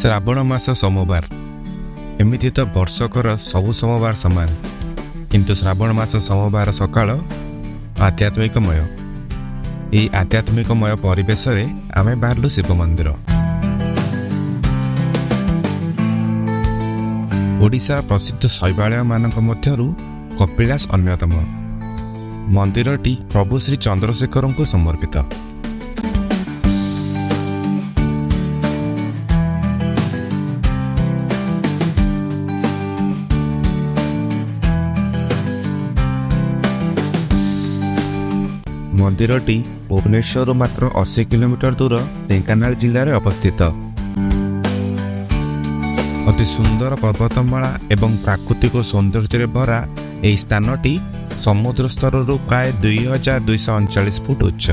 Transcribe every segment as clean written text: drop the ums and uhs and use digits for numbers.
श्रावण मास सोमवार एमिति तो वर्षकर सबु सोमवार सामान किंतु श्रावण मास सोमवार सकाळ आध्यात्मिकमय। यही आध्यात्मिकमय परिवेश रे आमे बाहरलु शिव मंदिर। ओडिशा प्रसिद्ध शैवालय मानक मध्यरु कपिलास अन्यतम। मंदिरटी प्रभु श्री चंद्रशेखर को समर्पित। मंदिरटी भुवनेश्वर मात्र 80 किलोमीटर दूर ढेंकानाल जिले में अवस्थित। अति सुंदर पर्वतमाला एवं प्राकृतिक सौंदर्य भरा यह स्थानटी समुद्र स्तर प्राय 2239 फुट उच्च।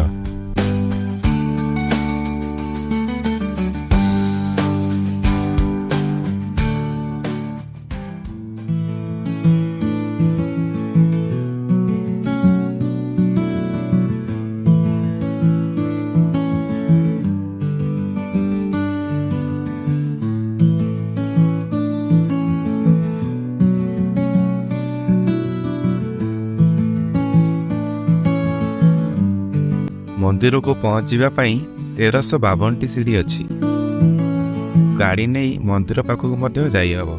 मंदिर को पहुंचवा 1352 सीढ़ी अच्छी। गाड़ी नहीं मंदिर पाखक जाई हबो।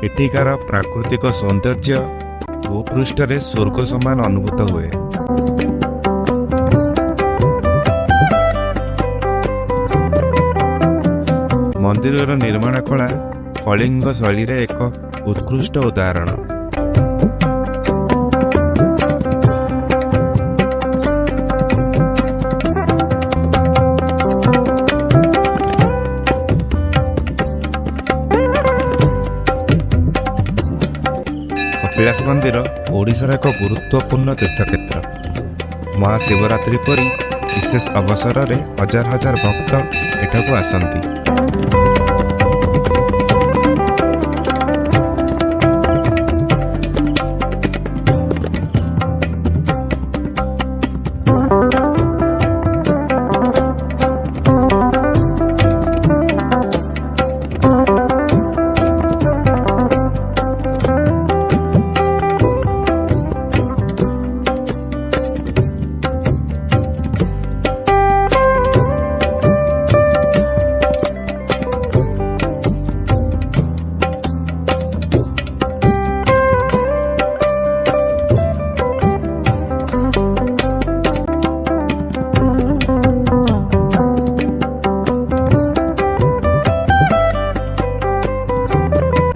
एଠିकार प्राकृतिक सौंदर्य भूपृष्ठ रे स्वर्ग समान अनुभूत हुए। मंदिर निर्माण कला कलिंग शैली रे एक उत्कृष्ट उदाहरण। कपिलाश मंदिर ओडिशार एक गुरुत्वपूर्ण तीर्थक्षेत्र। महाशिवरात्रि परी विशेष अवसर में हजार हजार भक्त एठाकू आसंती।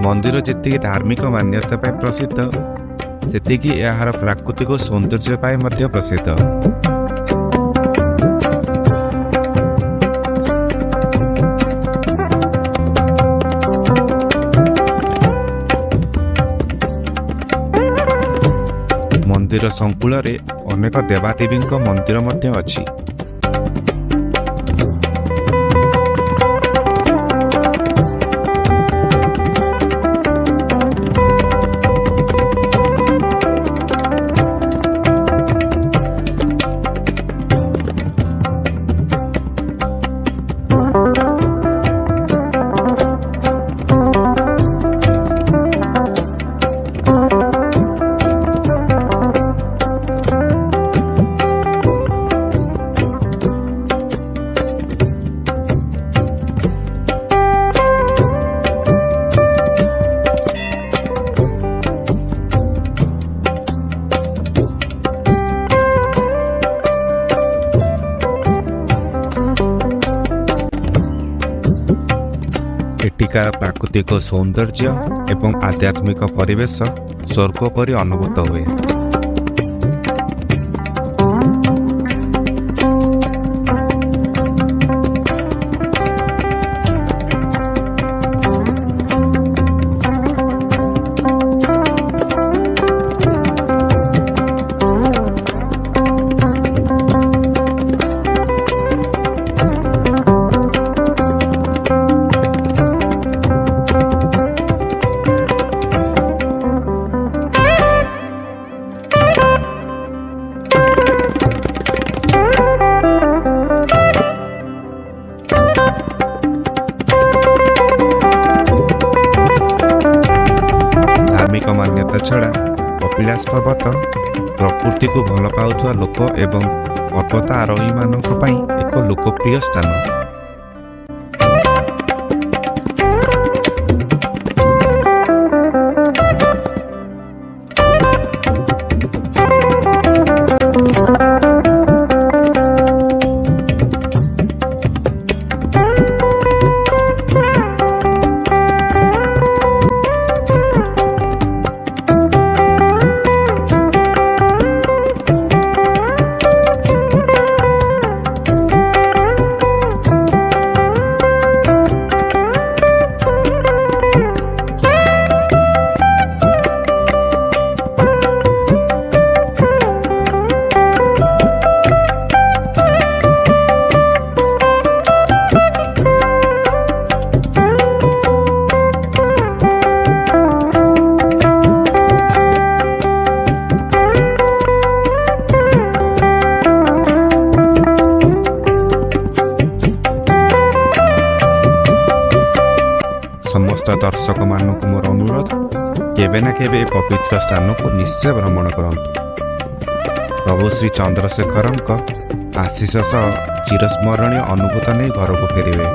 मंदिर जेतिकी धार्मिक मान्यता पाई प्रसिद्ध सेतिकी यार प्राकृतिक सौंदर्य पाई मध्य प्रसिद्ध। मंदिर संकुल रे अनेक देवादेवी मंदिर मध्य अछि। ଏଠିକାର ପ୍ରାକୃତିକ ସୌନ୍ଦର୍ଯ୍ୟ ଏବଂ ଆଧ୍ୟାତ୍ମିକ ପରିବେଶ ସ୍ୱର୍ଗ ପରି ଅନୁଭୂତ ହୁଏ। ମାନ୍ୟତା ଛଡ଼ା କପିଳାସ ପର୍ବତ ପ୍ରକୃତିକୁ ଭଲ ପାଉଥିବା ଲୋକ ଏବଂ ପର୍ବତ ଆରୋହୀମାନଙ୍କ ପାଇଁ ଏକ ଲୋକପ୍ରିୟ ସ୍ଥାନ। ସମସ୍ତ ଦର୍ଶକମାନଙ୍କୁ ମୋର ଅନୁରୋଧ, କେବେ ନା କେବେ ଏ ପବିତ୍ର ସ୍ଥାନକୁ ନିଶ୍ଚୟ ଭ୍ରମଣ କରନ୍ତୁ। ପ୍ରଭୁ ଶ୍ରୀ ଚନ୍ଦ୍ରଶେଖରଙ୍କ ଆଶୀଷ ସହ ଚିରସ୍ମରଣୀୟ ଅନୁଭୂତ ନେଇ ଘରକୁ ଫେରିବେ।